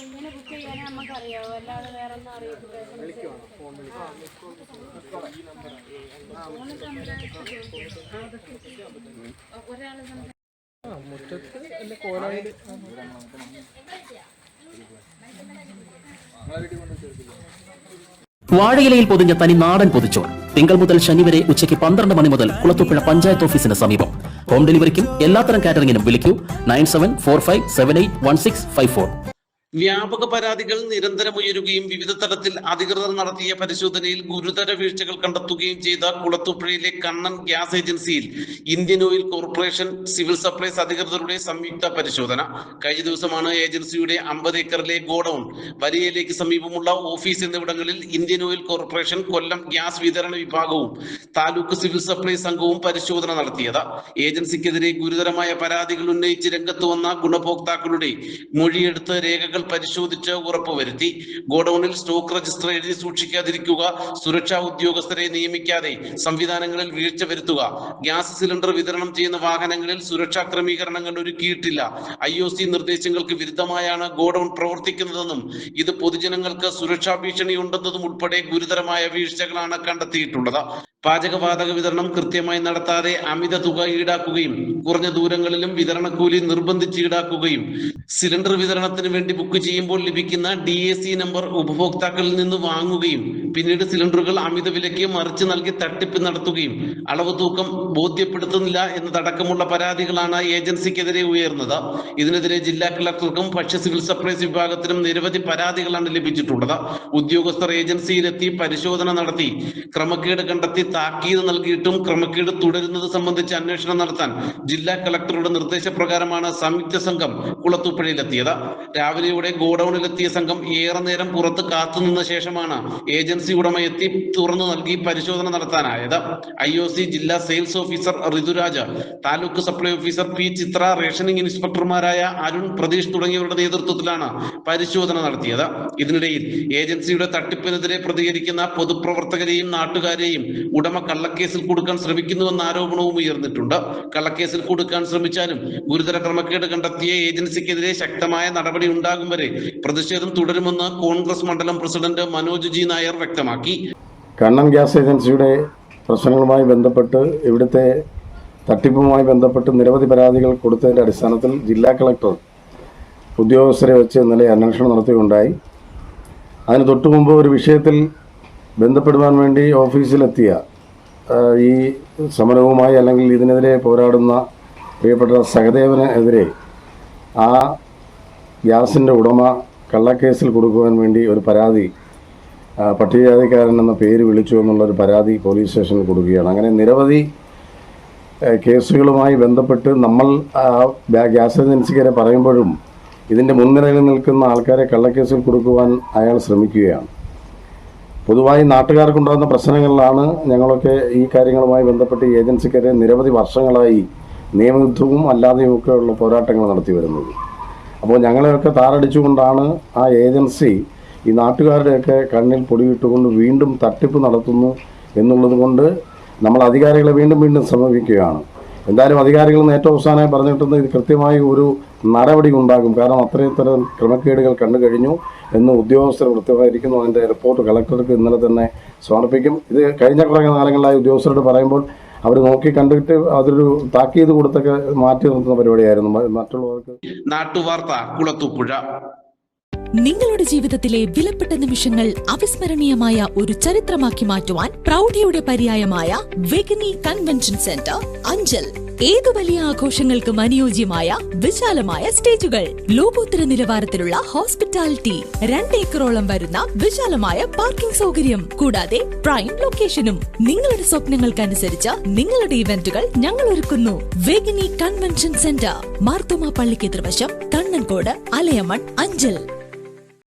ഇങ്ങനെ ബുക്ക് ചെയ്യാനേ നമുക്കറിയാവോ, അല്ലാതെ വേറെ ഒന്നും അറിയത്തില്ല. വാഴയിലയിൽ പൊതിഞ്ഞ തനി നാടൻ പൊതിച്ചോറ് തിങ്കൾ മുതൽ ശനി വരെ ഉച്ചയ്ക്ക് 12 മണി മുതൽ കുളത്തൂപ്പുഴ പഞ്ചായത്ത് ഓഫീസിന് സമീപം. ഹോം ഡെലിവറിക്കും എല്ലാത്തരം കാറ്ററിംഗിനും വിളിക്കൂ 9745781654. വ്യാപക പരാതികൾ നിരന്തരമുയരുകയും വിവിധ തലത്തിൽ അധികൃതർ നടത്തിയ പരിശോധനയിൽ ഗുരുതര വീഴ്ചകൾ കണ്ടെത്തുകയും ചെയ്ത കുളത്തൂപ്പുഴയിലെ കണ്ണൻ ഗ്യാസ് ഏജൻസിയിൽ Indian oil corporation civil supplies അധികൃതരുടെ സംയുക്ത പരിശോധന. കഴിഞ്ഞ ദിവസമാണ് ഏജൻസിയുടെ 50 ഏക്കറിലെ ഗോഡൌൺ, വലിയയിലേക്ക് സമീപമുള്ള ഓഫീസ് എന്നിവിടങ്ങളിൽ ഇന്ത്യൻ ഓയിൽ കോർപ്പറേഷൻ കൊല്ലം ഗ്യാസ് വിതരണ വിഭാഗവും താലൂക്ക് സിവിൽ സപ്ലൈസ് സംഘവും പരിശോധന നടത്തിയത്. ഏജൻസിക്കെതിരെ ഗുരുതരമായ പരാതികൾ ഉന്നയിച്ച് രംഗത്ത് വന്ന ഗുണഭോക്താക്കളുടെ മൊഴിയെടുത്ത് രേഖകൾ പരിശോധിച്ച് ഉറപ്പുവരുത്തി. ഗോഡൌണിൽ സ്റ്റോക്ക് രജിസ്റ്റർ എഴുതി സൂക്ഷിക്കാതിരിക്കുക, സുരക്ഷാ ഉദ്യോഗസ്ഥരെ നിയമിക്കാതെ സംവിധാനങ്ങളിൽ വീഴ്ച വരുത്തുക, ഗ്യാസ് സിലിണ്ടർ വിതരണം ചെയ്യുന്ന വാഹനങ്ങളിൽ സുരക്ഷാ ക്രമീകരണങ്ങൾ ഒരുക്കിയിട്ടില്ല, IOC നിർദ്ദേശങ്ങൾക്ക് വിരുദ്ധമായാണ് ഗോഡൌൺ പ്രവർത്തിക്കുന്നതെന്നും ഇത് പൊതുജനങ്ങൾക്ക് സുരക്ഷാ ഭീഷണി ഉണ്ടെന്നതും ഉൾപ്പെടെ ഗുരുതരമായ വീഴ്ചകളാണ് കണ്ടെത്തിയിട്ടുള്ളത്. പാചകവാതക വിതരണം കൃത്യമായി നടത്താതെ അമിത തുക ഈടാക്കുകയും കുറഞ്ഞ ദൂരങ്ങളിലും വിതരണക്കൂലി നിർബന്ധിച്ച് ഈടാക്കുകയും സിലിണ്ടർ വിതരണത്തിന് വേണ്ടി ബുക്ക് ചെയ്യുമ്പോൾ ലഭിക്കുന്ന DAC നമ്പർ ഉപഭോക്താക്കളിൽ നിന്ന് വാങ്ങുകയും പിന്നീട് സിലിണ്ടറുകൾ അമിത വിലയ്ക്ക് മറിച്ച് നൽകി തട്ടിപ്പ് നടത്തുകയും അളവ് തൂക്കം ബോധ്യപ്പെടുത്തുന്നില്ല എന്നതടക്കമുള്ള പരാതികളാണ് ഏജൻസിക്കെതിരെ ഉയർന്നത്. ഇതിനെതിരെ ജില്ലാ കളക്ടർക്കും ഭക്ഷ്യ സിവിൽ സപ്ലൈസ് വിഭാഗത്തിനും നിരവധി പരാതികളാണ് ലഭിച്ചിട്ടുള്ളത്. ഉദ്യോഗസ്ഥർ ഏജൻസിയിലെത്തി പരിശോധന നടത്തി ക്രമക്കേട് കണ്ടെത്തി താക്കീത് നൽകിയിട്ടും ക്രമക്കേട് തുടരുന്നത് സംബന്ധിച്ച് അന്വേഷണം നടത്താൻ ജില്ലാ കളക്ടറുടെ നിർദ്ദേശപ്രകാരമാണ് സംയുക്ത സംഘം കുളത്തൂപ്പുഴയിലെത്തിയത്. രാവിലെയോടെ ഗോഡൌണിലെത്തിയ സംഘം ഏറെ നേരം പുറത്ത് കാത്തുനിന്ന ശേഷമാണ് ഏജൻസി ഉടമ എത്തി തുറന്നു നൽകി പരിശോധന നടത്താനായത്. IOC ജില്ലാ sales officer Ruturaj, taluk supply officer P ചിത്ര, റേഷനിംഗ് ഇൻസ്പെക്ടർമാരായ അരുൺ, പ്രതീഷ് തുടങ്ങിയവരുടെ നേതൃത്വത്തിലാണ് പരിശോധന നടത്തിയത്. ഇതിനിടയിൽ ഏജൻസിയുടെ തട്ടിപ്പിനെതിരെ പ്രതികരിക്കുന്ന പൊതുപ്രവർത്തകരെയും നാട്ടുകാരെയും ഉടമ കള്ളക്കേസിൽ കൊടുക്കാൻ ശ്രമിക്കുന്നുവെന്ന ആരോപണവും ഉയർന്നിട്ടുണ്ട്. കള്ളക്കേസിൽ കൊടുക്കാൻ ശ്രമിച്ചാലും ഗുരുതര ക്രമക്കേട് കണ്ടെത്തിയ ഏജൻസിക്കെതിരെ ശക്തമായ നടപടി ഉണ്ടാകും വരെ പ്രതിഷേധം തുടരുമെന്ന് കോൺഗ്രസ് മണ്ഡലം പ്രസിഡന്റ് മനോജ് G നായർ വ്യക്തമാക്കി. കണ്ണൻ ഗ്യാസ് ഏജൻസിയുടെ പ്രശ്നങ്ങളുമായി ബന്ധപ്പെട്ട്, ഇവിടുത്തെ തട്ടിപ്പുമായി ബന്ധപ്പെട്ട് നിരവധി പരാതികൾ കൊടുത്തതിൻ്റെ അടിസ്ഥാനത്തിൽ ജില്ലാ കളക്ടർ ഉദ്യോഗസ്ഥരെ വെച്ച് ഇന്നലെ അന്വേഷണം നടത്തുകയുണ്ടായി. അതിന് തൊട്ടു മുമ്പ് ഒരു വിഷയത്തിൽ ബന്ധപ്പെടുവാൻ വേണ്ടി ഓഫീസിലെത്തിയ ഈ സമരവുമായി അല്ലെങ്കിൽ ഇതിനെതിരെ പോരാടുന്ന പ്രിയപ്പെട്ട സഹദേവനെതിരെ ആ ഗ്യാസിൻ്റെ ഉടമ കള്ളക്കേസിൽ കൊടുക്കുവാൻ വേണ്ടി ഒരു പരാതി, പട്ടികജാതിക്കാരൻ എന്ന പേര് വിളിച്ചു എന്നുള്ളൊരു പരാതി പോലീസ് സ്റ്റേഷനിൽ കൊടുക്കുകയാണ്. അങ്ങനെ നിരവധി കേസുകളുമായി ബന്ധപ്പെട്ട് നമ്മൾ ഗ്യാസ് ഏജൻസിക്കാരെ പറയുമ്പോഴും ഇതിൻ്റെ മുൻനിരയിൽ നിൽക്കുന്ന ആൾക്കാരെ കള്ളക്കേസിൽ കൊടുക്കുവാൻ അയാൾ ശ്രമിക്കുകയാണ്. പൊതുവായി നാട്ടുകാർക്കുണ്ടാകുന്ന പ്രശ്നങ്ങളിലാണ് ഞങ്ങളൊക്കെ ഈ കാര്യങ്ങളുമായി ബന്ധപ്പെട്ട് ഈ ഏജൻസിക്കെതിരെ നിരവധി വർഷങ്ങളായി നിയമയുദ്ധവും അല്ലാതെയുമൊക്കെ ഉള്ള പോരാട്ടങ്ങൾ നടത്തി വരുന്നത്. അപ്പോൾ ഞങ്ങളെയൊക്കെ താറടിച്ചുകൊണ്ടാണ് ആ ഏജൻസി ഈ നാട്ടുകാരുടെയൊക്കെ കണ്ണിൽ പൊടിയിട്ടുകൊണ്ട് വീണ്ടും തട്ടിപ്പ് നടത്തുന്നു എന്നുള്ളത് കൊണ്ട് നമ്മൾ അധികാരികളെ വീണ്ടും സമീപിക്കുകയാണ്. എന്തായാലും അധികാരികൾ ഏറ്റവും അവസാനമായി പറഞ്ഞിട്ടുണ്ട്, ഇത് കൃത്യമായി ഒരു നടപടി ഉണ്ടാകും. കാരണം അത്രയും ക്രമക്കേടുകൾ കണ്ടു കഴിഞ്ഞു എന്ന് ഉദ്യോഗസ്ഥർ കൃത്യമായിരിക്കുന്നു. അതിൻ്റെ റിപ്പോർട്ട് കളക്ടർക്ക് ഇന്നലെ തന്നെ സമർപ്പിക്കും. ഇത് കഴിഞ്ഞ കുറേ കാലങ്ങളായി ഉദ്യോഗസ്ഥരോട് പറയുമ്പോൾ അവർ നോക്കി കണ്ടിട്ട് അതൊരു താക്കീത് കൊടുത്തൊക്കെ മാറ്റി നിർത്തുന്ന പരിപാടിയായിരുന്നു മറ്റുള്ളവർക്ക്. നാട്ടുവാർത്ത കുളത്തൂപ്പുഴ. നിങ്ങളുടെ ജീവിതത്തിലെ വിലപ്പെട്ട നിമിഷങ്ങൾ അവിസ്മരണീയമായ ഒരു ചരിത്രമാക്കി മാറ്റുവാൻ പ്രൗഢിയുടെ പര്യായമായ വെഗനി കൺവെൻഷൻ സെന്റർ അഞ്ചൽ. ഏതു വലിയ ആഘോഷങ്ങൾക്കും അനുയോജ്യമായ വിശാലമായ സ്റ്റേജുകൾ, ലോകോത്തര നിലവാരത്തിലുള്ള ഹോസ്പിറ്റാലിറ്റി, 2 ഏക്കറോളം വരുന്ന വിശാലമായ പാർക്കിംഗ് സൗകര്യം, കൂടാതെ പ്രൈം ലൊക്കേഷനും. നിങ്ങളുടെ സ്വപ്നങ്ങൾക്കനുസരിച്ച് നിങ്ങളുടെ ഇവന്റുകൾ ഞങ്ങൾ ഒരുക്കുന്നു. വെഗനി കൺവെൻഷൻ സെന്റർ, മാർത്തോമ പള്ളിക്ക് എതിർവശം, കണ്ണൻകോട്, അലയമൺ, അഞ്ചൽ.